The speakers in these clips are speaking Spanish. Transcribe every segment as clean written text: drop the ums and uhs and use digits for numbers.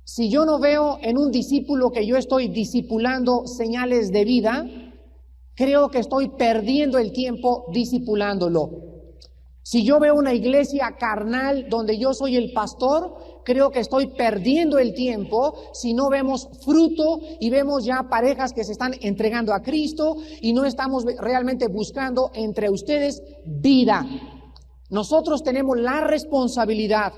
Si yo no veo en un discípulo que yo estoy discipulando señales de vida, creo que estoy perdiendo el tiempo discipulándolo. Si yo veo una iglesia carnal donde yo soy el pastor, creo que estoy perdiendo el tiempo si no vemos fruto y vemos ya parejas que se están entregando a Cristo y no estamos realmente buscando entre ustedes vida. Nosotros tenemos la responsabilidad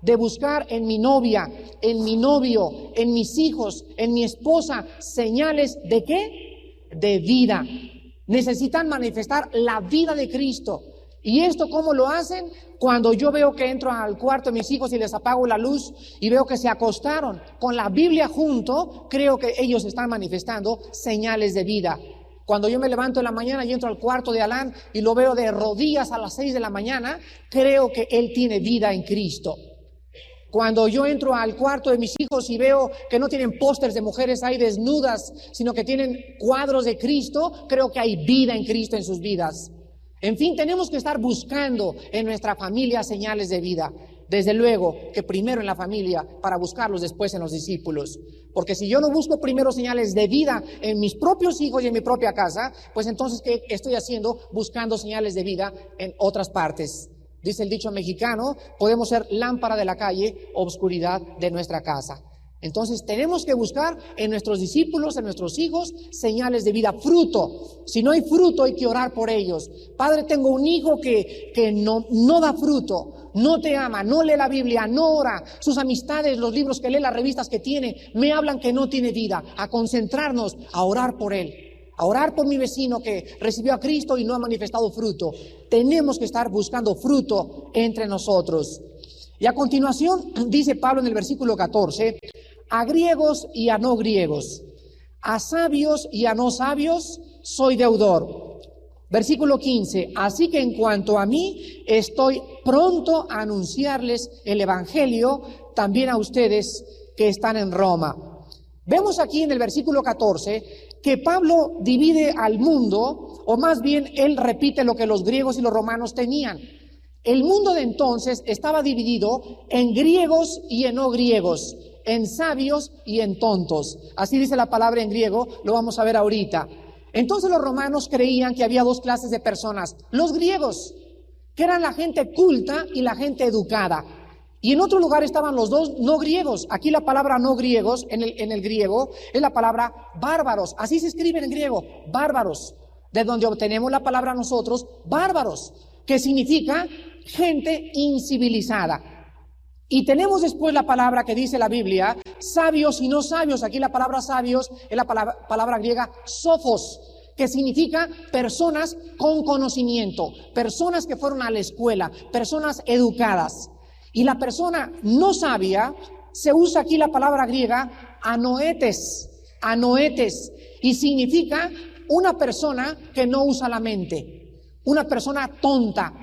de buscar en mi novia, en mi novio, en mis hijos, en mi esposa, señales ¿de qué? De vida. Necesitan manifestar la vida de Cristo. ¿Y esto cómo lo hacen? Cuando yo veo que entro al cuarto de mis hijos y les apago la luz y veo que se acostaron con la Biblia junto, creo que ellos están manifestando señales de vida. Cuando yo me levanto en la mañana y entro al cuarto de Alan y lo veo de rodillas a las 6 de la mañana, creo que él tiene vida en Cristo. Cuando yo entro al cuarto de mis hijos y veo que no tienen pósters de mujeres ahí desnudas, sino que tienen cuadros de Cristo, creo que hay vida en Cristo en sus vidas. En fin, tenemos que estar buscando en nuestra familia señales de vida. Desde luego que primero en la familia para buscarlos después en los discípulos. Porque si yo no busco primero señales de vida en mis propios hijos y en mi propia casa, pues entonces ¿qué estoy haciendo? Buscando señales de vida en otras partes. Dice el dicho mexicano, podemos ser lámpara de la calle, obscuridad de nuestra casa. Entonces tenemos que buscar en nuestros discípulos, en nuestros hijos, señales de vida, fruto. Si no hay fruto hay que orar por ellos. Padre, tengo un hijo que no da fruto, no te ama, no lee la Biblia, no ora. Sus amistades, los libros que lee, las revistas que tiene, me hablan que no tiene vida. A concentrarnos, a orar por él. A orar por mi vecino que recibió a Cristo y no ha manifestado fruto. Tenemos que estar buscando fruto entre nosotros. Y a continuación dice Pablo en el versículo 14, a griegos y a no griegos, a sabios y a no sabios, soy deudor. Versículo 15, así que en cuanto a mí, estoy pronto a anunciarles el evangelio también a ustedes que están en Roma. Vemos aquí en el versículo 14 que Pablo divide al mundo, o más bien él repite lo que los griegos y los romanos tenían. El mundo de entonces estaba dividido en griegos y en no griegos, en sabios y en tontos. Así dice la palabra en griego, lo vamos a ver ahorita. Entonces los romanos creían que había dos clases de personas. Los griegos, que eran la gente culta y la gente educada. Y en otro lugar estaban los dos no griegos. Aquí la palabra no griegos, en el griego, es la palabra bárbaros. Así se escribe en griego, bárbaros. De donde obtenemos la palabra nosotros, bárbaros, que significa gente incivilizada. Y tenemos después la palabra que dice la Biblia, sabios y no sabios. Aquí la palabra sabios es la palabra griega sophos, que significa personas con conocimiento, personas que fueron a la escuela, personas educadas. Y la persona no sabia, se usa aquí la palabra griega anoetes, y significa una persona que no usa la mente, una persona tonta,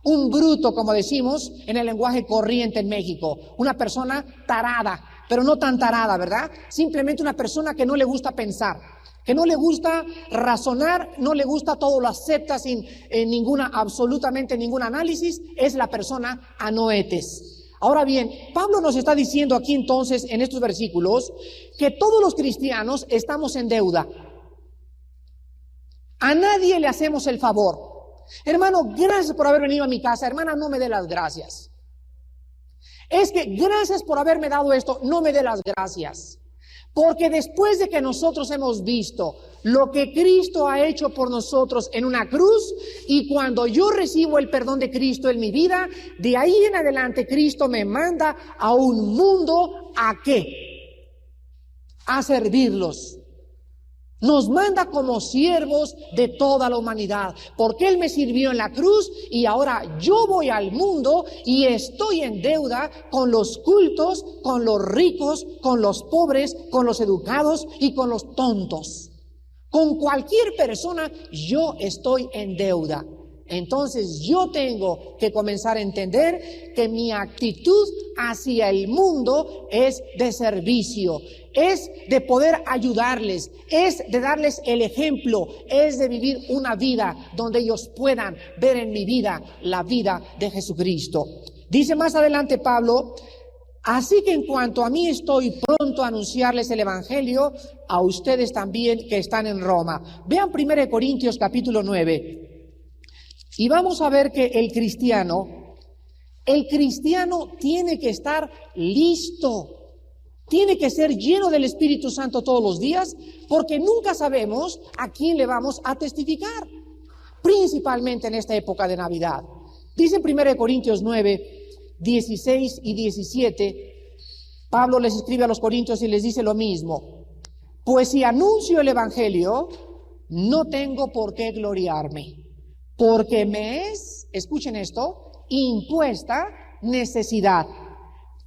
un bruto, como decimos en el lenguaje corriente en México, una persona tarada, pero no tan tarada, ¿verdad? Simplemente una persona que no le gusta pensar, que no le gusta razonar, no le gusta todo, lo acepta sin absolutamente ningún análisis, es la persona anoetes. Ahora bien, Pablo nos está diciendo aquí entonces en estos versículos que todos los cristianos estamos en deuda. A nadie le hacemos el favor. Hermano, gracias por haber venido a mi casa. Hermana, no me dé las gracias. Es que gracias por haberme dado esto, no me dé las gracias. Porque después de que nosotros hemos visto lo que Cristo ha hecho por nosotros en una cruz, y cuando yo recibo el perdón de Cristo en mi vida, de ahí en adelante Cristo me manda a un mundo ¿a qué? A servirlos. Nos manda como siervos de toda la humanidad, porque Él me sirvió en la cruz y ahora yo voy al mundo y estoy en deuda con los cultos, con los ricos, con los pobres, con los educados y con los tontos. Con cualquier persona yo estoy en deuda. Entonces yo tengo que comenzar a entender que mi actitud hacia el mundo es de servicio, es de poder ayudarles, es de darles el ejemplo, es de vivir una vida donde ellos puedan ver en mi vida la vida de Jesucristo. Dice más adelante Pablo, Así que en cuanto a mí, estoy pronto a anunciarles el Evangelio a ustedes también que están en Roma. Vean 1 Corintios capítulo 9. Y vamos a ver que el cristiano tiene que estar listo. Tiene que ser lleno del Espíritu Santo todos los días, porque nunca sabemos a quién le vamos a testificar, principalmente en esta época de Navidad. Dice en 1 Corintios 9, 16 y 17, Pablo les escribe a los corintios y les dice lo mismo. Pues si anuncio el Evangelio, no tengo por qué gloriarme, porque me es, escuchen esto, impuesta necesidad.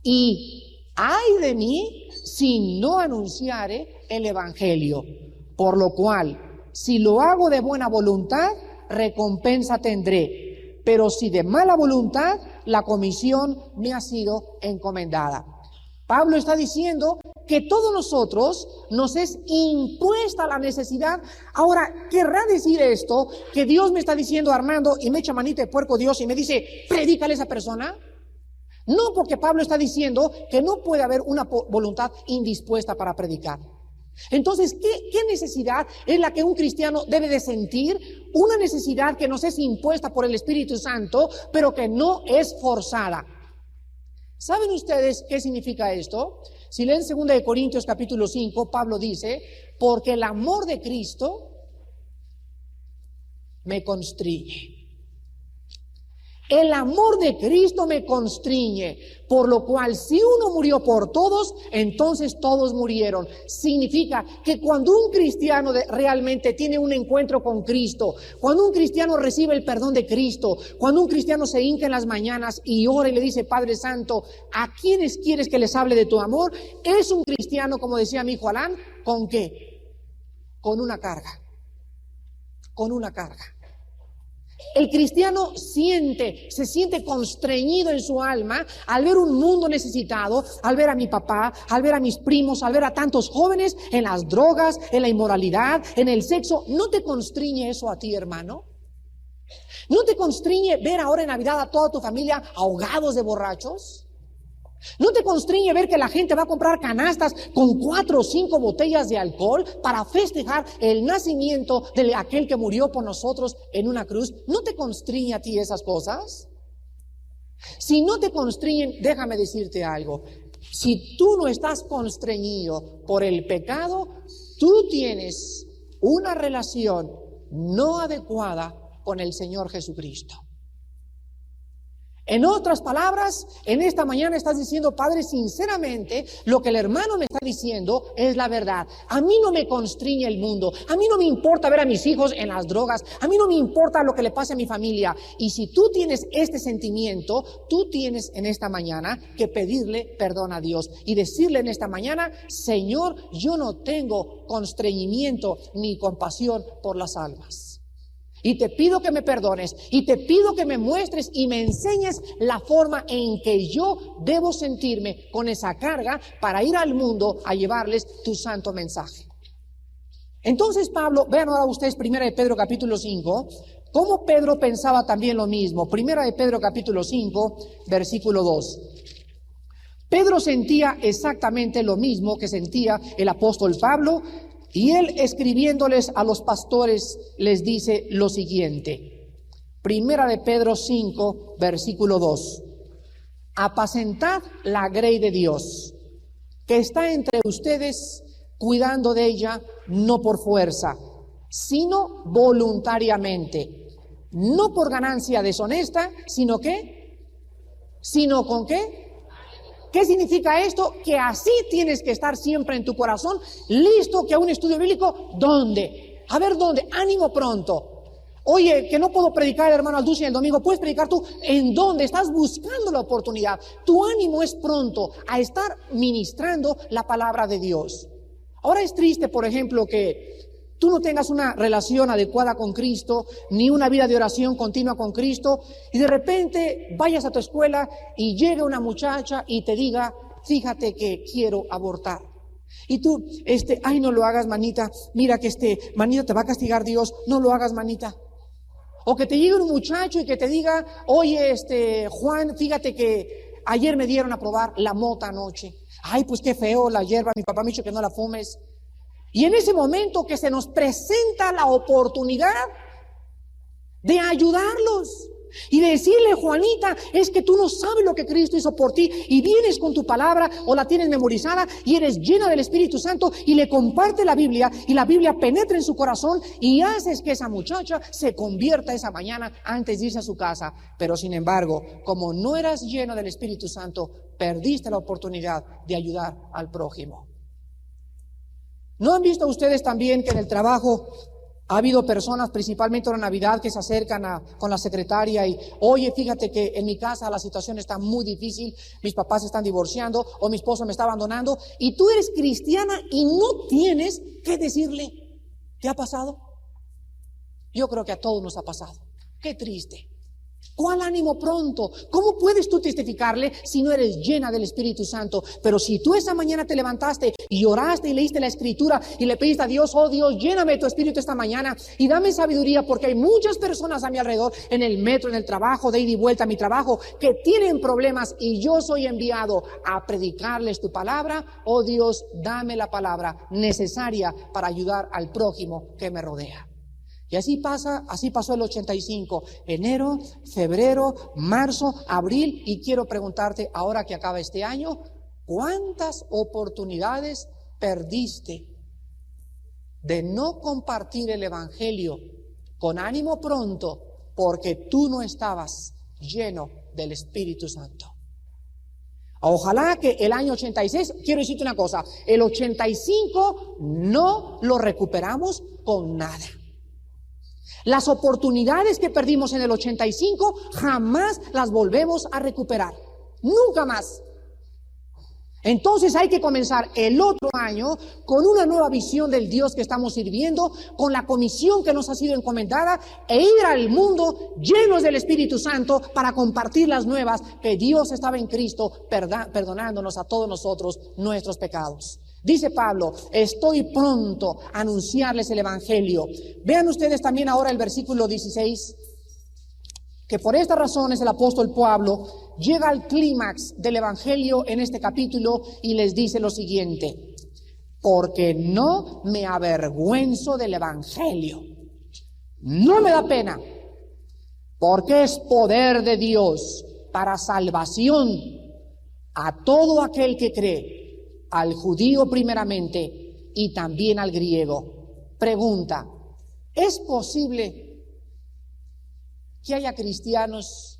Y ay de mí si no anunciare el Evangelio. Por lo cual, si lo hago de buena voluntad, recompensa tendré. Pero si de mala voluntad, la comisión me ha sido encomendada. Pablo está diciendo que todos nosotros nos es impuesta la necesidad. Ahora, ¿querrá decir esto que Dios me está diciendo, Armando, y me echa manita de puerco Dios y me dice, predícale a esa persona? No, porque Pablo está diciendo que no puede haber una voluntad indispuesta para predicar. Entonces, ¿qué necesidad es la que un cristiano debe de sentir? Una necesidad que nos es impuesta por el Espíritu Santo, pero que no es forzada. ¿Saben ustedes qué significa esto? Si leen 2 Corintios capítulo 5, Pablo dice, porque el amor de Cristo me constriñe. El amor de Cristo me constriñe, por lo cual si uno murió por todos, entonces todos murieron. Significa que cuando un cristiano realmente tiene un encuentro con Cristo, cuando un cristiano recibe el perdón de Cristo, cuando un cristiano se hinca en las mañanas y ora y le dice, Padre Santo, ¿a quiénes quieres que les hable de tu amor? Es un cristiano, como decía mi hijo Alán, ¿con qué? Con una carga. Con una carga. El cristiano se siente constreñido en su alma al ver un mundo necesitado, al ver a mi papá, al ver a mis primos, al ver a tantos jóvenes en las drogas, en la inmoralidad, en el sexo. ¿No te constriñe eso a ti, hermano? ¿No te constriñe ver ahora en Navidad a toda tu familia ahogados de borrachos? ¿No te constriñe ver que la gente va a comprar canastas con 4 o 5 botellas de alcohol para festejar el nacimiento de aquel que murió por nosotros en una cruz? ¿No te constriñe a ti esas cosas? Si no te constriñen, déjame decirte algo. Si tú no estás constreñido por el pecado, tú tienes una relación no adecuada con el Señor Jesucristo. En otras palabras, en esta mañana estás diciendo, Padre, sinceramente, lo que el hermano me está diciendo es la verdad. A mí no me constriñe el mundo, a mí no me importa ver a mis hijos en las drogas, a mí no me importa lo que le pase a mi familia. Y si tú tienes este sentimiento, tú tienes en esta mañana que pedirle perdón a Dios y decirle en esta mañana, Señor, yo no tengo constreñimiento ni compasión por las almas. Y te pido que me perdones, y te pido que me muestres y me enseñes la forma en que yo debo sentirme con esa carga para ir al mundo a llevarles tu santo mensaje. Entonces Pablo, vean ahora ustedes 1 de Pedro capítulo 5, cómo Pedro pensaba también lo mismo. 1 de Pedro capítulo 5, versículo 2. Pedro sentía exactamente lo mismo que sentía el apóstol Pablo. Y él, escribiéndoles a los pastores, les dice lo siguiente. 1 de Pedro 5, versículo 2. Apacentad la grey de Dios, que está entre ustedes, cuidando de ella, no por fuerza, sino voluntariamente. No por ganancia deshonesta, sino ¿qué? ¿Sino con qué? ¿Qué significa esto? Que así tienes que estar siempre en tu corazón, listo que a un estudio bíblico. ¿Dónde? A ver, ¿dónde? Ánimo pronto. Oye, que no puedo predicar, hermano Alducin, el domingo. ¿Puedes predicar tú? ¿En dónde? Estás buscando la oportunidad. Tu ánimo es pronto a estar ministrando la palabra de Dios. Ahora es triste, por ejemplo, que tú no tengas una relación adecuada con Cristo, ni una vida de oración continua con Cristo, y de repente vayas a tu escuela y llegue una muchacha y te diga, fíjate que quiero abortar. Y tú, ay, no lo hagas, manita, mira que manita, te va a castigar Dios, no lo hagas, manita. O que te llegue un muchacho y que te diga, oye, Juan, fíjate que Ayer me dieron a probar la mota anoche. Ay, pues qué feo la hierba, mi papá me dijo que no la fumes. Y en ese momento que se nos presenta la oportunidad de ayudarlos y de decirle, Juanita, es que tú no sabes lo que Cristo hizo por ti, y vienes con tu palabra o la tienes memorizada y eres llena del Espíritu Santo y le comparte la Biblia y la Biblia penetra en su corazón y haces que esa muchacha se convierta esa mañana antes de irse a su casa. Pero sin embargo, como no eras lleno del Espíritu Santo, perdiste la oportunidad de ayudar al prójimo. ¿No han visto ustedes también que en el trabajo ha habido personas, principalmente en la Navidad, que se acercan con la secretaria y, oye, fíjate que en mi casa la situación está muy difícil, mis papás se están divorciando o mi esposo me está abandonando, y tú eres cristiana y no tienes que decirle? ¿Te ha pasado? Yo creo que a todos nos ha pasado. Qué triste. ¿Cuál ánimo pronto? ¿Cómo puedes tú testificarle si no eres llena del Espíritu Santo? Pero si tú esa mañana te levantaste y oraste y leíste la Escritura y le pediste a Dios, oh Dios, lléname de tu Espíritu esta mañana y dame sabiduría, porque hay muchas personas a mi alrededor, en el metro, en el trabajo, de ida y vuelta a mi trabajo, que tienen problemas y yo soy enviado a predicarles tu palabra. Oh Dios, dame la palabra necesaria para ayudar al prójimo que me rodea. Y así pasó el 85, enero, febrero, marzo, abril, y quiero preguntarte, ahora que acaba este año, ¿cuántas oportunidades perdiste de no compartir el Evangelio con ánimo pronto porque tú no estabas lleno del Espíritu Santo? Ojalá que el año 86, quiero decirte una cosa, el 85 no lo recuperamos con nada. Las oportunidades que perdimos en el 85 jamás las volvemos a recuperar. Nunca más. Entonces hay que comenzar el otro año con una nueva visión del Dios que estamos sirviendo, con la comisión que nos ha sido encomendada, e ir al mundo llenos del Espíritu Santo para compartir las nuevas que Dios estaba en Cristo perdonándonos a todos nosotros nuestros pecados. Dice Pablo, estoy pronto a anunciarles el Evangelio. Vean ustedes también ahora el versículo 16, que por estas razones el apóstol Pablo llega al clímax del Evangelio en este capítulo y les dice lo siguiente: porque no me avergüenzo del Evangelio, no me da pena, porque es poder de Dios para salvación a todo aquel que cree, al judío primeramente y también al griego. Pregunta, ¿es posible que haya cristianos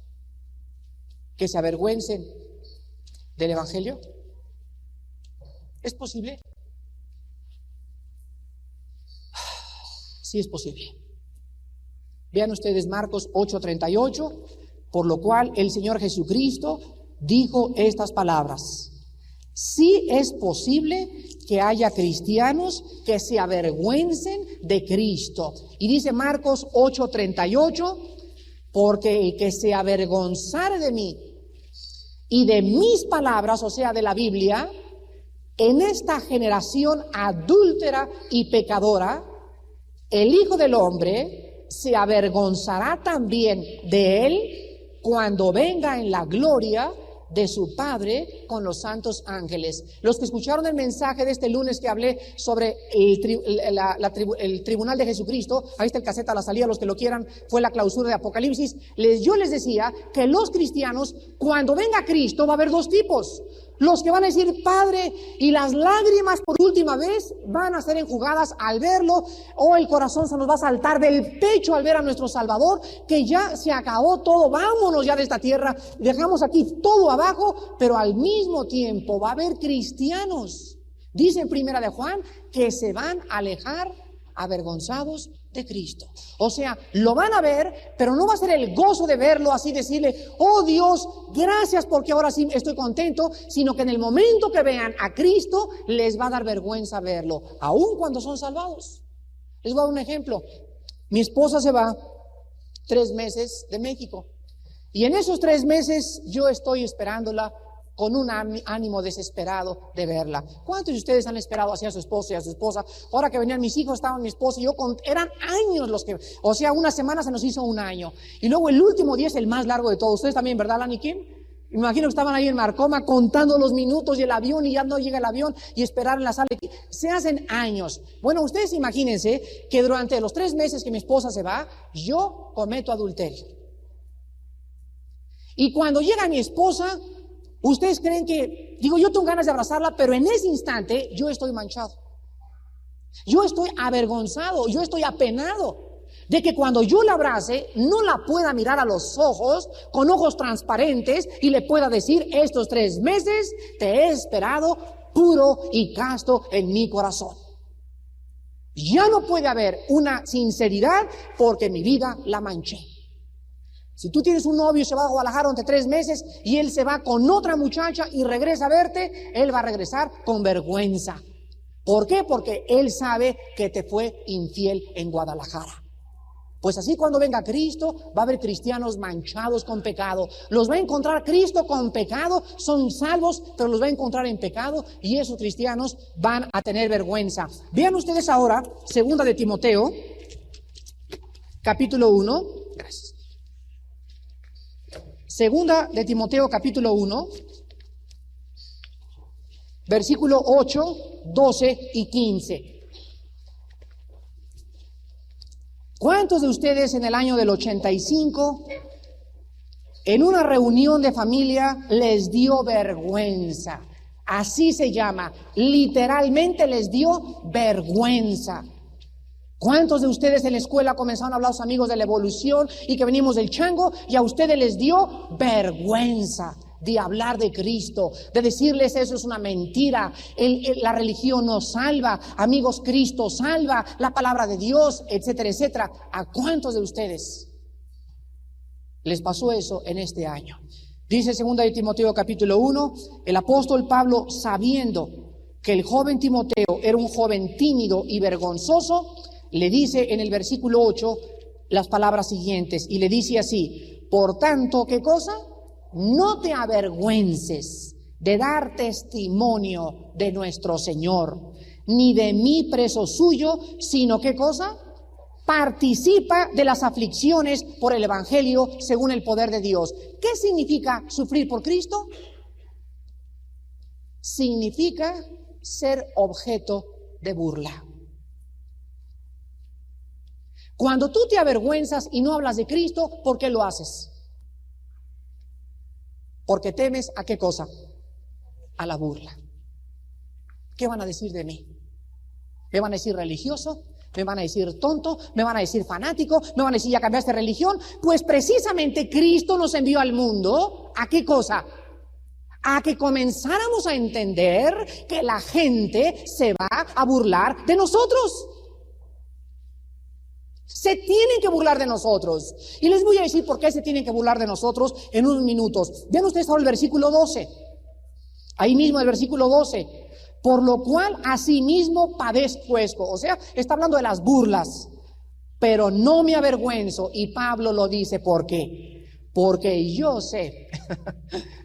que se avergüencen del Evangelio? ¿Es posible? Sí, es posible. Vean ustedes Marcos 8:38, por lo cual el Señor Jesucristo dijo estas palabras: sí es posible que haya cristianos que se avergüencen de Cristo. Y dice Marcos 8:38, porque el que se avergonzare de mí y de mis palabras, o sea, de la Biblia, en esta generación adúltera y pecadora, el Hijo del Hombre se avergonzará también de él cuando venga en la gloria de su Padre con los santos ángeles. Los que escucharon el mensaje de este lunes que hablé sobre el tribunal de Jesucristo, ahí está el cassette a la salida, los que lo quieran, fue la clausura de Apocalipsis. Yo les decía que los cristianos, cuando venga Cristo, va a haber dos tipos: los que van a decir Padre, y las lágrimas por última vez van a ser enjugadas al verlo, o el corazón se nos va a saltar del pecho al ver a nuestro Salvador, que ya se acabó todo, vámonos ya de esta tierra, dejamos aquí todo abajo. Pero al mismo tiempo va a haber cristianos, dice en Primera de Juan, que se van a alejar avergonzados de Cristo. O sea, lo van a ver, pero no va a ser el gozo de verlo así, decirle, oh Dios, gracias porque ahora sí estoy contento, sino que en el momento que vean a Cristo les va a dar vergüenza verlo, aun cuando son salvados. Les voy a dar un ejemplo. Mi esposa se va 3 meses de México, y en esos 3 meses yo estoy esperándola con un ánimo desesperado de verla. ¿Cuántos de ustedes han esperado así a su esposo y a su esposa? Ahora que venían mis hijos, estaban mi esposo y yo, eran años los que, una semana se nos hizo un año. Y luego el último día es el más largo de todos. Ustedes también, ¿verdad, Lani Kim? Me imagino que estaban ahí en Marcoma contando los minutos y el avión y ya no llega el avión y esperar en la sala. Se hacen años. Bueno, ustedes imagínense que durante los 3 meses que mi esposa se va, yo cometo adulterio. Y cuando llega mi esposa, ustedes creen que, digo, yo tengo ganas de abrazarla, pero en ese instante yo estoy manchado. Yo estoy avergonzado, yo estoy apenado de que cuando yo la abrace, no la pueda mirar a los ojos, con ojos transparentes, y le pueda decir, estos 3 meses te he esperado puro y casto en mi corazón. Ya no puede haber una sinceridad porque mi vida la manché. Si tú tienes un novio y se va a Guadalajara durante 3 meses y él se va con otra muchacha y regresa a verte, él va a regresar con vergüenza. ¿Por qué? Porque él sabe que te fue infiel en Guadalajara. Pues así cuando venga Cristo, va a haber cristianos manchados con pecado. Los va a encontrar Cristo con pecado, son salvos, pero los va a encontrar en pecado y esos cristianos van a tener vergüenza. Vean ustedes ahora, 2 de Timoteo, capítulo 1. Gracias. 2 de Timoteo, capítulo 1, versículo 8, 12 y 15. ¿Cuántos de ustedes en el año del 85, en una reunión de familia, les dio vergüenza? Así se llama, literalmente les dio vergüenza. ¿Cuántos de ustedes en la escuela comenzaron a hablar a los amigos de la evolución y que venimos del chango y a ustedes les dio vergüenza de hablar de Cristo, de decirles eso es una mentira, la religión no salva, amigos, Cristo salva, la palabra de Dios, etcétera, etcétera? ¿A cuántos de ustedes les pasó eso en este año? Dice 2 de Timoteo capítulo 1, el apóstol Pablo, sabiendo que el joven Timoteo era un joven tímido y vergonzoso, le dice en el versículo 8 las palabras siguientes, y le dice así: por tanto, ¿qué cosa? No te avergüences de dar testimonio de nuestro Señor, ni de mí preso suyo, sino ¿qué cosa? Participa de las aflicciones por el Evangelio según el poder de Dios. ¿Qué significa sufrir por Cristo? Significa ser objeto de burla. Cuando tú te avergüenzas y no hablas de Cristo, ¿por qué lo haces? Porque temes ¿a qué cosa? A la burla. ¿Qué van a decir de mí? ¿Me van a decir religioso? ¿Me van a decir tonto? ¿Me van a decir fanático? ¿Me van a decir ya cambiaste de religión? Pues precisamente Cristo nos envió al mundo ¿a qué cosa? A que comenzáramos a entender que la gente se va a burlar de nosotros. Se tienen que burlar de nosotros. Y les voy a decir por qué se tienen que burlar de nosotros en unos minutos. Vean ustedes ahora el versículo 12. Ahí mismo el versículo 12. Por lo cual asimismo padezco esto. O sea, está hablando de las burlas. Pero no me avergüenzo. Y Pablo lo dice, ¿por qué? Porque yo sé.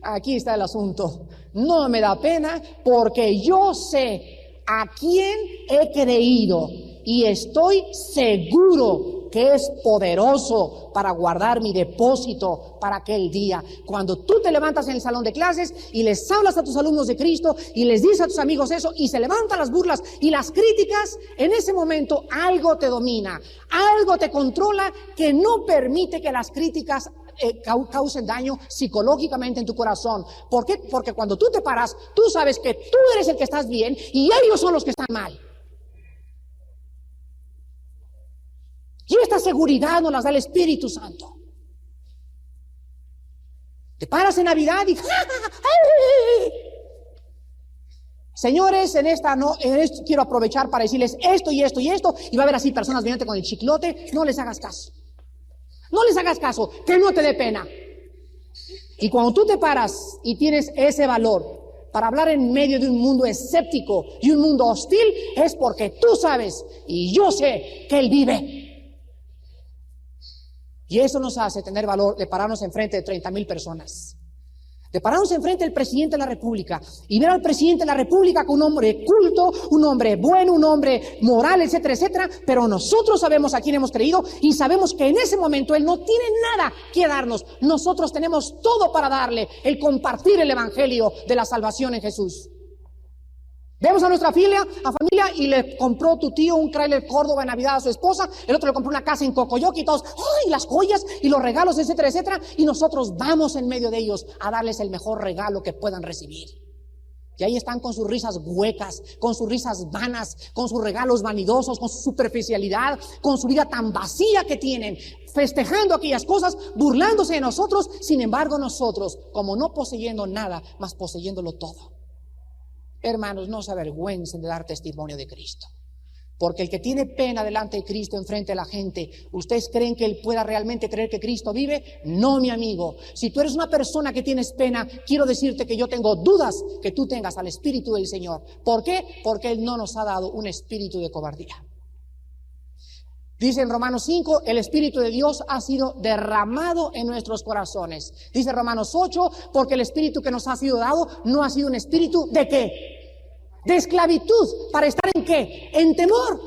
Aquí está el asunto. No me da pena porque yo sé a quién he creído. Y estoy seguro que es poderoso para guardar mi depósito para aquel día. Cuando tú te levantas en el salón de clases y les hablas a tus alumnos de Cristo y les dices a tus amigos eso y se levantan las burlas y las críticas, en ese momento algo te domina, algo te controla que no permite que las críticas causen daño psicológicamente en tu corazón. ¿Por qué? Porque cuando tú te paras, tú sabes que tú eres el que estás bien y ellos son los que están mal. Y esta seguridad nos la da el Espíritu Santo. Te paras en Navidad y señores, en esto quiero aprovechar para decirles esto y esto y esto, y va a haber así personas viniendo con el chiclote. No les hagas caso. No les hagas caso, que no te dé pena. Y cuando tú te paras y tienes ese valor para hablar en medio de un mundo escéptico y un mundo hostil, es porque tú sabes y yo sé que Él vive. Y eso nos hace tener valor de pararnos enfrente de 30,000 personas. De pararnos enfrente del presidente de la República y ver al presidente de la República como un hombre culto, un hombre bueno, un hombre moral, etcétera, etcétera, pero nosotros sabemos a quién hemos creído y sabemos que en ese momento Él no tiene nada que darnos. Nosotros tenemos todo para darle, el compartir el evangelio de la salvación en Jesús. Vemos a nuestra familia y le compró tu tío un Chrysler Córdoba en Navidad a su esposa, el otro le compró una casa en Cocoyoc y todos, ¡ay! Las joyas y los regalos, etcétera, etcétera. Y nosotros vamos en medio de ellos a darles el mejor regalo que puedan recibir. Y ahí están con sus risas huecas, con sus risas vanas, con sus regalos vanidosos, con su superficialidad, con su vida tan vacía que tienen, festejando aquellas cosas, burlándose de nosotros. Sin embargo, nosotros, como no poseyendo nada, más poseyéndolo todo. Hermanos, no se avergüencen de dar testimonio de Cristo. Porque el que tiene pena delante de Cristo, enfrente de la gente, ¿ustedes creen que él pueda realmente creer que Cristo vive? No, mi amigo. Si tú eres una persona que tienes pena, quiero decirte que yo tengo dudas que tú tengas al Espíritu del Señor. ¿Por qué? Porque Él no nos ha dado un espíritu de cobardía. Dice en Romanos 5, el Espíritu de Dios ha sido derramado en nuestros corazones. Dice Romanos 8, porque el Espíritu que nos ha sido dado no ha sido un espíritu ¿de qué? De esclavitud. ¿Para estar en qué? En temor.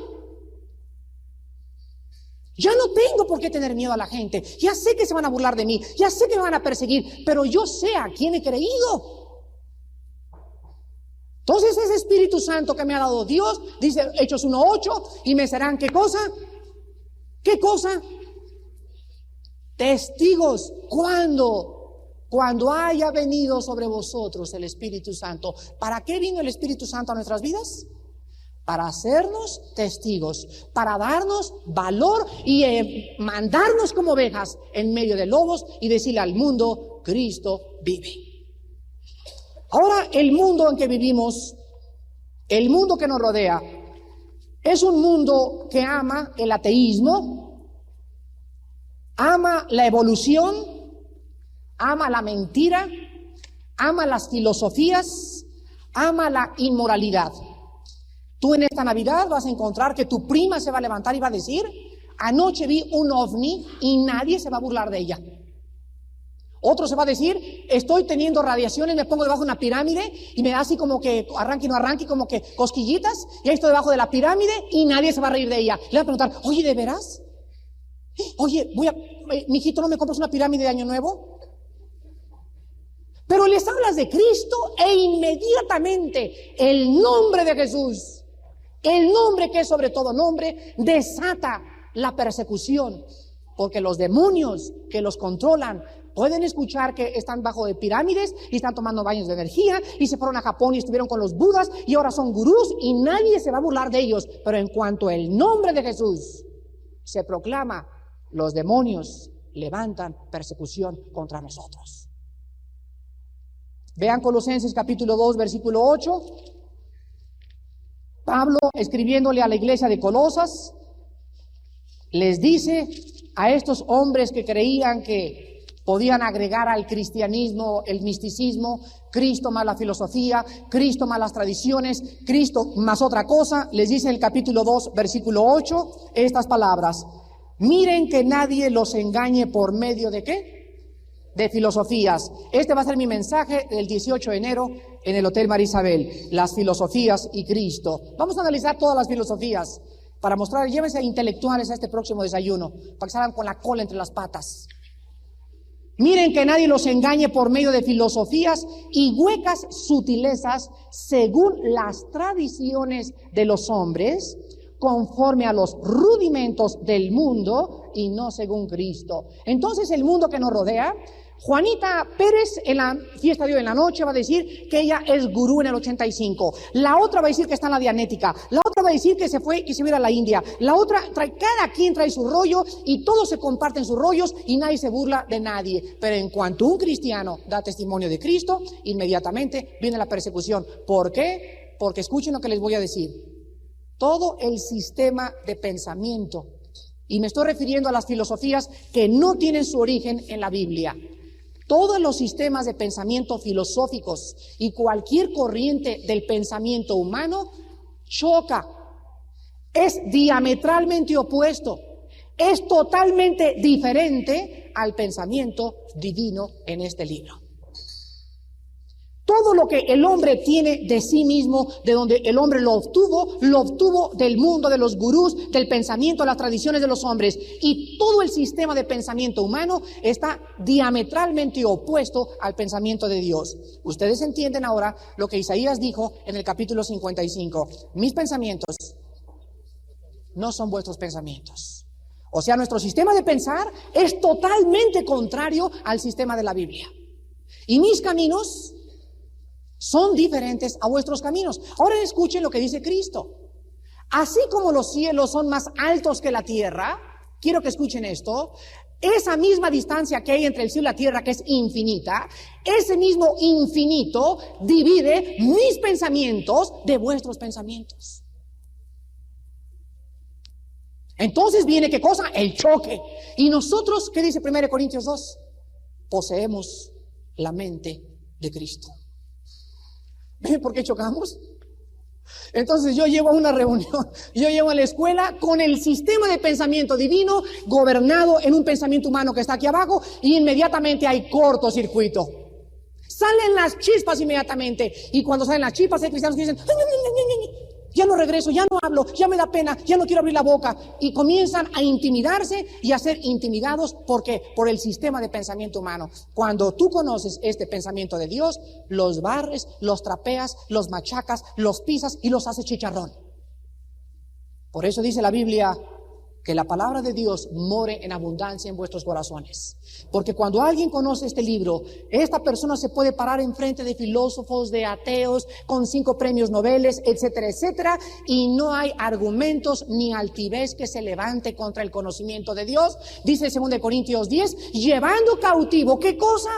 Ya no tengo por qué tener miedo a la gente. Ya sé que se van a burlar de mí. Ya sé que me van a perseguir. Pero yo sé a quién he creído. Entonces ese Espíritu Santo que me ha dado Dios, dice Hechos 1:8, y me serán ¿qué cosa? ¿Qué cosa? Testigos. ¿Cuándo? Cuando haya venido sobre vosotros el Espíritu Santo. ¿Para qué vino el Espíritu Santo a nuestras vidas? Para hacernos testigos, para darnos valor y mandarnos como ovejas en medio de lobos y decirle al mundo, Cristo vive. Ahora, el mundo en que vivimos, el mundo que nos rodea, es un mundo que ama el ateísmo, ama la evolución, ama la mentira, ama las filosofías, ama la inmoralidad. Tú en esta Navidad vas a encontrar que tu prima se va a levantar y va a decir, anoche vi un ovni y nadie se va a burlar de ella. Otro se va a decir, estoy teniendo radiaciones, me pongo debajo de una pirámide y me da así como que arranque y no arranque, como que cosquillitas, y ahí estoy debajo de la pirámide y nadie se va a reír de ella. Le va a preguntar, oye, ¿de veras? Oye, mijito, ¿no me compras una pirámide de Año Nuevo? Pero les hablas de Cristo e inmediatamente el nombre de Jesús, el nombre que es sobre todo nombre, desata la persecución, porque los demonios que los controlan pueden escuchar que están bajo de pirámides y están tomando baños de energía y se fueron a Japón y estuvieron con los budas y ahora son gurús y nadie se va a burlar de ellos. Pero en cuanto el nombre de Jesús se proclama, los demonios levantan persecución contra nosotros. Vean Colosenses capítulo 2, versículo 8. Pablo, escribiéndole a la iglesia de Colosas, les dice a estos hombres que creían que podían agregar al cristianismo el misticismo, Cristo más la filosofía, Cristo más las tradiciones, Cristo más otra cosa, les dice en el capítulo 2, versículo 8, estas palabras: miren que nadie los engañe por medio de ¿qué? De filosofías. Este va a ser mi mensaje del 18 de enero en el Hotel Marisabel, las filosofías y Cristo. Vamos a analizar todas las filosofías para mostrar, llévense a intelectuales a este próximo desayuno, para que salgan con la cola entre las patas. Miren que nadie los engañe por medio de filosofías y huecas sutilezas según las tradiciones de los hombres, conforme a los rudimentos del mundo y no según Cristo. Entonces el mundo que nos rodea, Juanita Pérez en la fiesta de hoy en la noche va a decir que ella es gurú en el 85. La otra va a decir que está en la Dianética. La otra va a decir que se fue y se va a la India. La otra cada quien trae su rollo y todos se comparten sus rollos y nadie se burla de nadie. Pero en cuanto un cristiano da testimonio de Cristo, inmediatamente viene la persecución. ¿Por qué? Porque escuchen lo que les voy a decir. Todo el sistema de pensamiento, y me estoy refiriendo a las filosofías que no tienen su origen en la Biblia, todos los sistemas de pensamiento filosóficos y cualquier corriente del pensamiento humano choca, es diametralmente opuesto, es totalmente diferente al pensamiento divino en este libro. Todo lo que el hombre tiene de sí mismo, de donde el hombre lo obtuvo del mundo, de los gurús, del pensamiento, las tradiciones de los hombres. Y todo el sistema de pensamiento humano está diametralmente opuesto al pensamiento de Dios. Ustedes entienden ahora lo que Isaías dijo en el capítulo 55. Mis pensamientos no son vuestros pensamientos. O sea, nuestro sistema de pensar es totalmente contrario al sistema de la Biblia. Y mis caminos son diferentes a vuestros caminos. Ahora escuchen lo que dice Cristo. Así como los cielos son más altos que la tierra, quiero que escuchen esto, esa misma distancia que hay entre el cielo y la tierra, que es infinita, ese mismo infinito divide mis pensamientos de vuestros pensamientos. Entonces viene, ¿qué cosa? El choque. Y nosotros, ¿qué dice 1 Corintios 2? Poseemos la mente de Cristo. ¿Ven por qué chocamos? Entonces yo llego a una reunión, yo llego a la escuela con el sistema de pensamiento divino gobernado en un pensamiento humano que está aquí abajo, y inmediatamente hay cortocircuito. Salen las chispas inmediatamente, y cuando salen las chispas hay cristianos que dicen, ya no regreso, ya no hablo, ya me da pena, ya no quiero abrir la boca, y comienzan a intimidarse y a ser intimidados. ¿Por qué? Por el sistema de pensamiento humano. Cuando tú conoces este pensamiento de Dios, los barres, los trapeas, los machacas, los pisas y los haces chicharrón. Por eso dice la Biblia que la palabra de Dios more en abundancia en vuestros corazones. Porque cuando alguien conoce este libro, esta persona se puede parar enfrente de filósofos, de ateos, con 5 premios Nobel, etcétera, etcétera, y no hay argumentos ni altivez que se levante contra el conocimiento de Dios. Dice 2 Corintios 10, llevando cautivo, ¿qué cosa?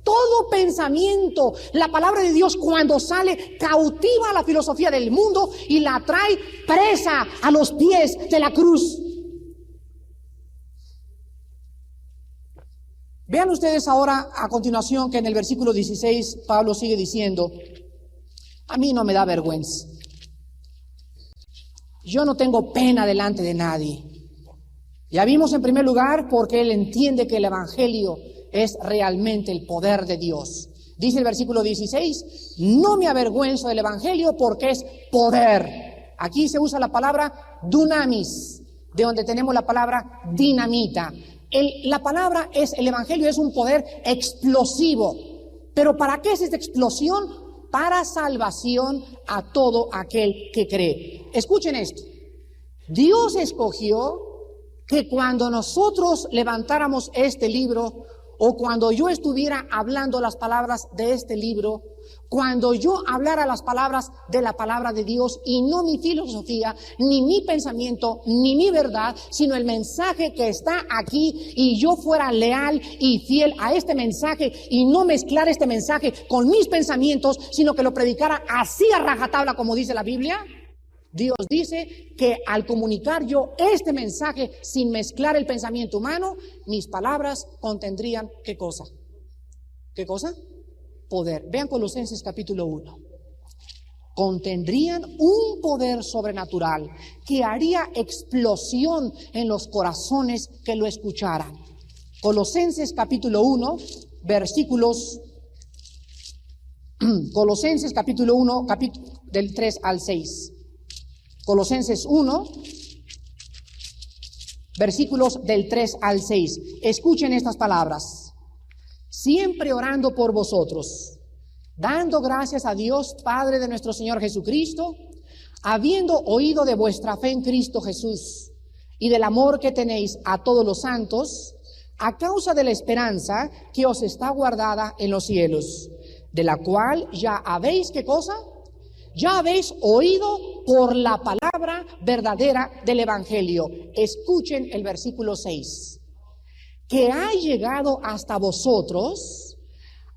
Todo pensamiento. La palabra de Dios, cuando sale, cautiva a la filosofía del mundo y la trae presa a los pies de la cruz. Vean ustedes ahora a continuación que en el versículo 16 Pablo sigue diciendo, a mí no me da vergüenza. Yo no tengo pena delante de nadie. Ya vimos en primer lugar porque él entiende que el evangelio es realmente el poder de Dios. Dice el versículo 16, no me avergüenzo del evangelio porque es poder. Aquí se usa la palabra dunamis, de donde tenemos la palabra dinamita. La palabra es, el evangelio es un poder explosivo. ¿Pero para qué es esta explosión? Para salvación a todo aquel que cree. Escuchen esto. Dios escogió que cuando nosotros levantáramos este libro, o cuando yo estuviera hablando las palabras de este libro, cuando yo hablara las palabras de la palabra de Dios, y no mi filosofía, ni mi pensamiento, ni mi verdad, sino el mensaje que está aquí, y yo fuera leal y fiel a este mensaje, y no mezclar este mensaje con mis pensamientos, sino que lo predicara así a rajatabla como dice la Biblia. Dios dice que al comunicar yo este mensaje sin mezclar el pensamiento humano, mis palabras contendrían ¿qué cosa? ¿Qué cosa? Poder. Vean Colosenses capítulo 1. Contendrían un poder sobrenatural que haría explosión en los corazones que lo escucharan. Colosenses capítulo 1, versículos Colosenses capítulo 1, del 3 al 6. Colosenses 1, versículos del 3 al 6. Escuchen estas palabras. Siempre orando por vosotros, dando gracias a Dios Padre de nuestro Señor Jesucristo, habiendo oído de vuestra fe en Cristo Jesús y del amor que tenéis a todos los santos, a causa de la esperanza que os está guardada en los cielos, de la cual ya habéis, ¿qué cosa? Ya habéis oído por la palabra verdadera del evangelio. Escuchen el versículo 6. Que ha llegado hasta vosotros,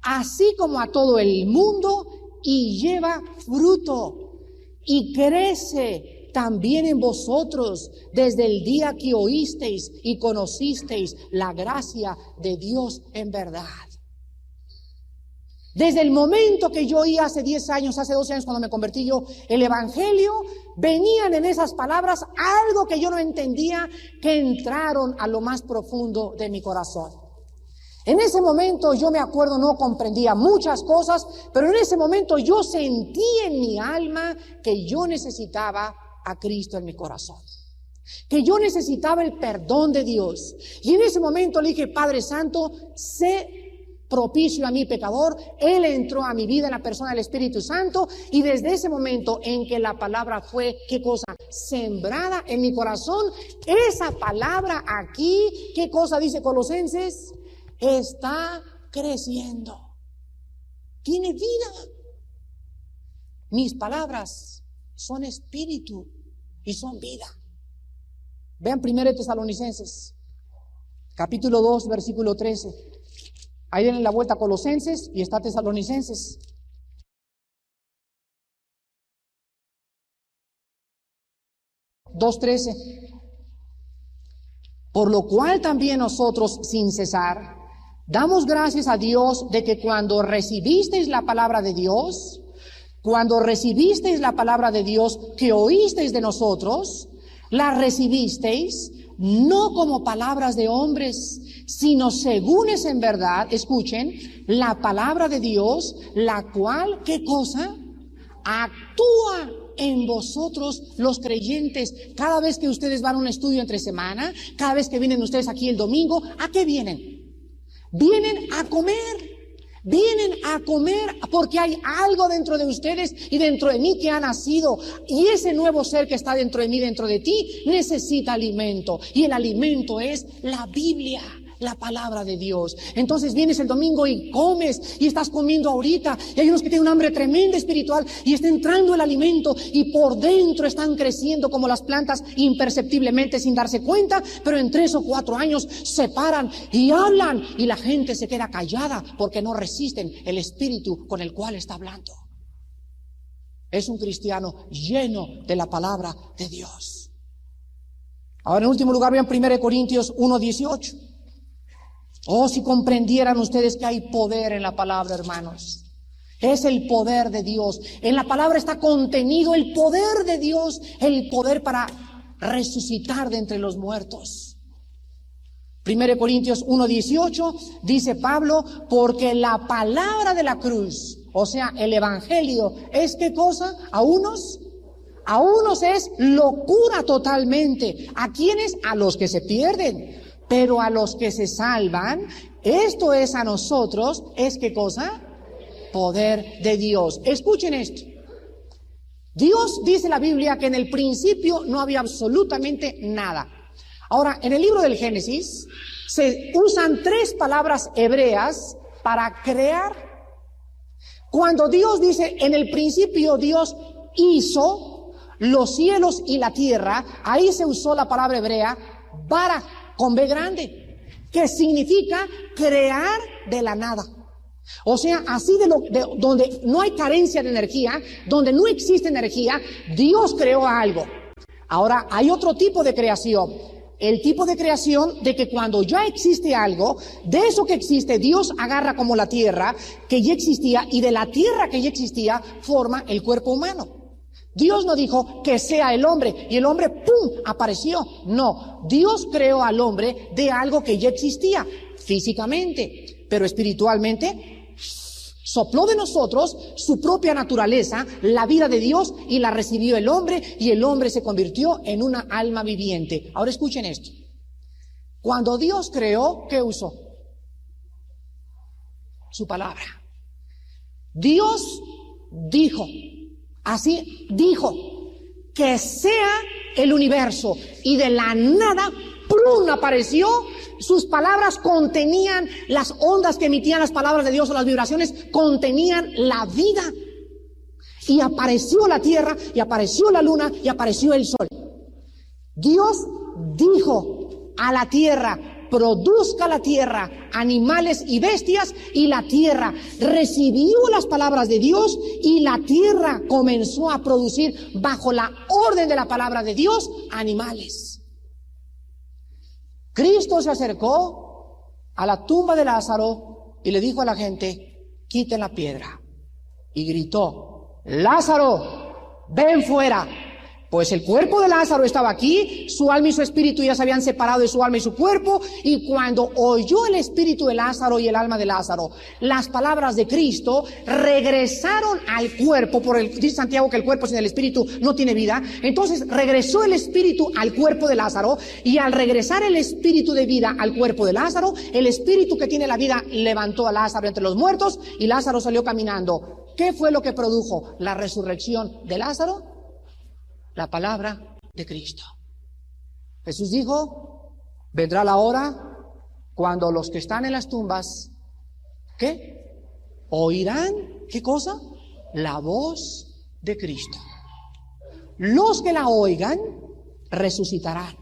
así como a todo el mundo, y lleva fruto, y crece también en vosotros desde el día que oísteis y conocisteis la gracia de Dios en verdad. Desde el momento que yo oí hace 10 años, hace 12 años cuando me convertí yo, el evangelio, venían en esas palabras algo que yo no entendía, que entraron a lo más profundo de mi corazón. En ese momento yo me acuerdo, no comprendía muchas cosas, pero en ese momento yo sentí en mi alma que yo necesitaba a Cristo en mi corazón, que yo necesitaba el perdón de Dios. Y en ese momento le dije: Padre Santo, sé propicio a mi pecador. Él entró a mi vida en la persona del Espíritu Santo, y desde ese momento en que la palabra fue, ¿qué cosa? Sembrada en mi corazón, esa palabra aquí, ¿qué cosa dice Colosenses? Está creciendo, tiene vida. Mis palabras son espíritu y son vida. Vean 1 Tesalonicenses, capítulo 2, versículo 13. Ahí denle la vuelta a Colosenses y está Tesalonicenses. (2:13). Por lo cual también nosotros, sin cesar, damos gracias a Dios de que cuando recibisteis la palabra de Dios, que oísteis de nosotros, la recibisteis no como palabras de hombres, sino según es en verdad, escuchen, la palabra de Dios, la cual, ¿qué cosa? Actúa en vosotros los creyentes. Cada vez que ustedes van a un estudio entre semana, cada vez que vienen ustedes aquí el domingo, ¿a qué vienen? Vienen a comer. Vienen a comer porque hay algo dentro de ustedes y dentro de mí que ha nacido. Y ese nuevo ser que está dentro de mí, dentro de ti, necesita alimento. Y el alimento es la Biblia, la palabra de Dios. Entonces vienes el domingo y comes, y estás comiendo ahorita, y hay unos que tienen una hambre tremenda espiritual, y está entrando el alimento, y por dentro están creciendo como las plantas imperceptiblemente sin darse cuenta, pero en 3 o 4 años se paran y hablan, y la gente se queda callada porque no resisten el espíritu con el cual está hablando. Es un cristiano lleno de la palabra de Dios. Ahora, en último lugar, vean 1 Corintios 1:18. Oh, si comprendieran ustedes que hay poder en la palabra, hermanos. Es el poder de Dios. En la palabra está contenido el poder de Dios, el poder para resucitar de entre los muertos. 1 Corintios 1:18 dice Pablo: porque la palabra de la cruz, o sea, el evangelio, ¿es qué cosa? A unos es locura totalmente. ¿A quiénes? A los que se pierden. Pero a los que se salvan, esto es a nosotros, ¿es qué cosa? Poder de Dios. Escuchen esto. Dios, dice la Biblia, que en el principio no había absolutamente nada. Ahora, en el libro del Génesis se usan 3 palabras hebreas para crear. Cuando Dios dice, en el principio Dios hizo los cielos y la tierra, ahí se usó la palabra hebrea bara, con B grande, que significa crear de la nada. O sea, así donde no hay carencia de energía, donde no existe energía, Dios creó algo. Ahora, hay otro tipo de creación. El tipo de creación de que cuando ya existe algo, de eso que existe, Dios agarra como la tierra que ya existía, y de la tierra que ya existía forma el cuerpo humano. Dios no dijo que sea el hombre y el hombre ¡pum!, apareció. No, Dios creó al hombre de algo que ya existía físicamente, pero espiritualmente sopló de nosotros su propia naturaleza, la vida de Dios, y la recibió el hombre, y el hombre se convirtió en una alma viviente. Ahora escuchen esto. Cuando Dios creó, ¿qué usó? Su palabra. Dios dijo, así dijo, que sea el universo, y de la nada, ¡plum!, apareció. Sus palabras contenían las ondas que emitían las palabras de Dios, o las vibraciones contenían la vida. Y apareció la tierra, y apareció la luna, y apareció el sol. Dios dijo a la tierra: produzca la tierra animales y bestias, y la tierra recibió las palabras de Dios, y la tierra comenzó a producir, bajo la orden de la palabra de Dios, animales. Cristo se acercó a la tumba de Lázaro y le dijo a la gente: quiten la piedra. Y gritó: Lázaro, ven fuera. Pues el cuerpo de Lázaro estaba aquí, su alma y su espíritu ya se habían separado de su alma y su cuerpo, y cuando oyó el espíritu de Lázaro y el alma de Lázaro las palabras de Cristo, regresaron al cuerpo, dice Santiago que el cuerpo sin el espíritu no tiene vida. Entonces regresó el espíritu al cuerpo de Lázaro, y al regresar el espíritu de vida al cuerpo de Lázaro, el espíritu que tiene la vida levantó a Lázaro entre los muertos, y Lázaro salió caminando. ¿Qué fue lo que produjo la resurrección de Lázaro? La palabra de Cristo. Jesús dijo, vendrá la hora cuando los que están en las tumbas, ¿qué? Oirán, ¿qué cosa? La voz de Cristo. Los que la oigan, resucitarán.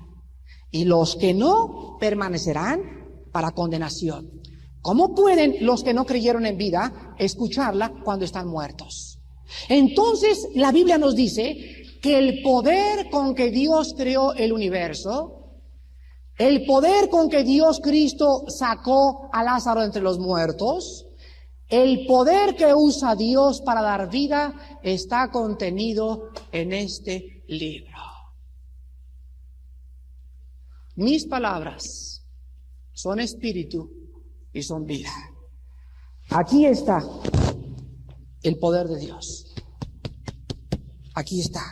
Y los que no, permanecerán para condenación. ¿Cómo pueden los que no creyeron en vida escucharla cuando están muertos? Entonces, la Biblia nos dice que el poder con que Dios creó el universo, el poder con que Dios Cristo sacó a Lázaro entre los muertos, el poder que usa Dios para dar vida está contenido en este libro. Mis palabras son espíritu y son vida. Aquí está el poder de Dios. Aquí está.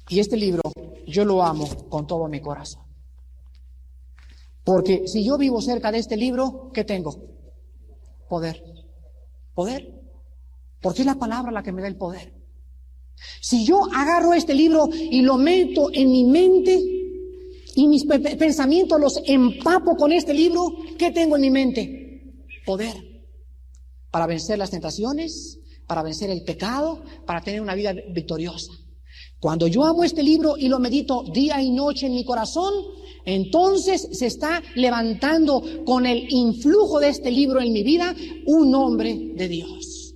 Y este libro yo lo amo con todo mi corazón. Porque si yo vivo cerca de este libro, ¿qué tengo? Poder. Poder. Porque es la palabra la que me da el poder. Si yo agarro este libro y lo meto en mi mente y mis pensamientos los empapo con este libro, ¿qué tengo en mi mente? Poder. Para vencer las tentaciones, para vencer el pecado, para tener una vida victoriosa. Cuando yo amo este libro y lo medito día y noche en mi corazón, entonces se está levantando con el influjo de este libro en mi vida un hombre de Dios.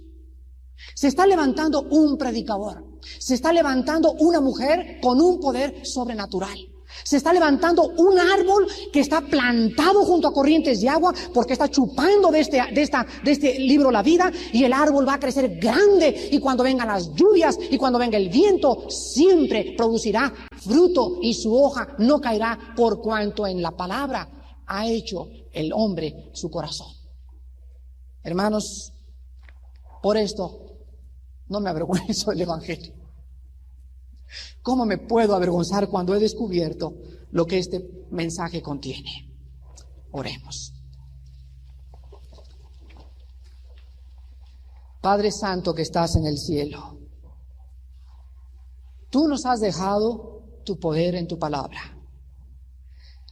Se está levantando un predicador. Se está levantando una mujer con un poder sobrenatural. Se está levantando un árbol que está plantado junto a corrientes de agua porque está chupando de este libro la vida, y el árbol va a crecer grande, y cuando vengan las lluvias y cuando venga el viento siempre producirá fruto y su hoja no caerá, por cuanto en la palabra ha hecho el hombre su corazón. Hermanos, por esto no me avergüenzo del evangelio. ¿Cómo me puedo avergonzar cuando he descubierto lo que este mensaje contiene? Oremos. Padre Santo que estás en el cielo, tú nos has dejado tu poder en tu palabra.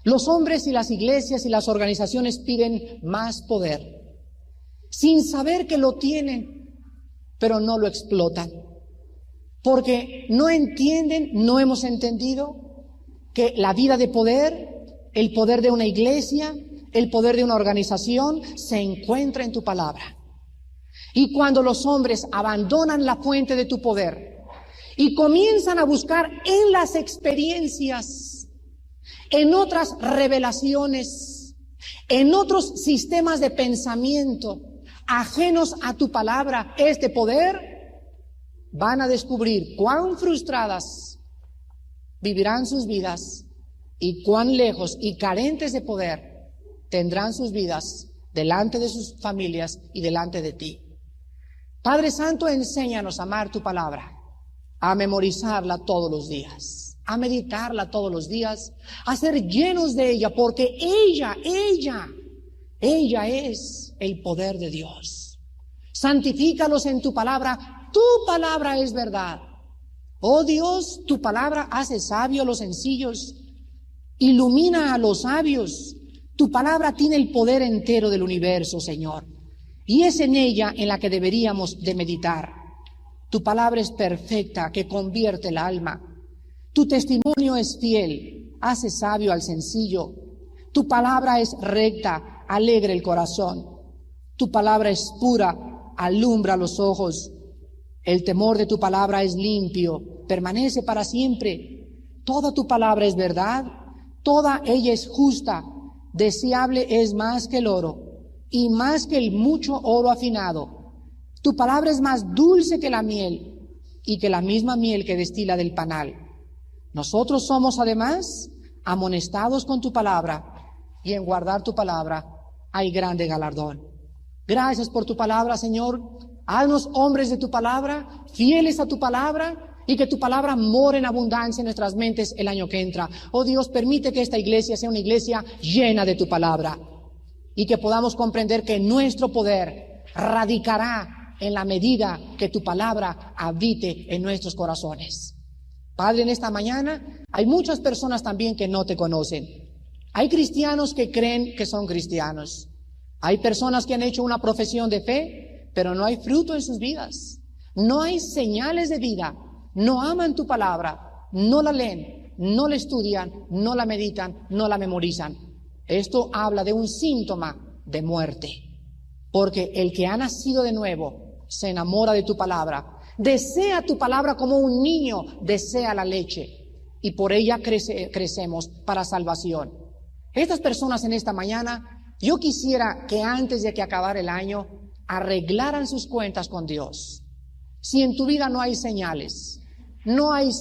Los hombres y las iglesias y las organizaciones piden más poder, sin saber que lo tienen, pero no lo explotan. Porque no entienden, no hemos entendido que la vida de poder, el poder de una iglesia, el poder de una organización se encuentra en tu palabra. Y cuando los hombres abandonan la fuente de tu poder y comienzan a buscar en las experiencias, en otras revelaciones, en otros sistemas de pensamiento ajenos a tu palabra, este poder, van a descubrir cuán frustradas vivirán sus vidas y cuán lejos y carentes de poder tendrán sus vidas delante de sus familias y delante de ti. Padre Santo, enséñanos a amar tu palabra, a memorizarla todos los días, a meditarla todos los días, a ser llenos de ella, porque ella es el poder de Dios. Santifícalos en tu palabra. Tu palabra es verdad. Oh Dios, tu palabra hace sabio a los sencillos, ilumina a los sabios. Tu palabra tiene el poder entero del universo, Señor, y es en ella en la que deberíamos de meditar. Tu palabra es perfecta, que convierte el alma. Tu testimonio es fiel, hace sabio al sencillo. Tu palabra es recta, alegra el corazón. Tu palabra es pura, alumbra los ojos. El temor de tu palabra es limpio, permanece para siempre. Toda tu palabra es verdad, toda ella es justa. Deseable es más que el oro, y más que el mucho oro afinado. Tu palabra es más dulce que la miel, y que la misma miel que destila del panal. Nosotros somos además amonestados con tu palabra, y en guardar tu palabra hay grande galardón. Gracias por tu palabra, Señor. Haznos hombres de tu palabra, fieles a tu palabra, y que tu palabra more en abundancia en nuestras mentes el año que entra. Oh Dios, permite que esta iglesia sea una iglesia llena de tu palabra, y que podamos comprender que nuestro poder radicará en la medida que tu palabra habite en nuestros corazones. Padre, en esta mañana hay muchas personas también que no te conocen. Hay cristianos que creen que son cristianos. Hay personas que han hecho una profesión de fe, pero no hay fruto en sus vidas. No hay señales de vida. No aman tu palabra, no la leen, no la estudian, no la meditan, no la memorizan. Esto habla de un síntoma de muerte. Porque el que ha nacido de nuevo se enamora de tu palabra. Desea tu palabra como un niño desea la leche, y por ella crecemos para salvación. Estas personas en esta mañana, yo quisiera que antes de que acabara el año arreglaran sus cuentas con Dios. Si en tu vida no hay señales, no hay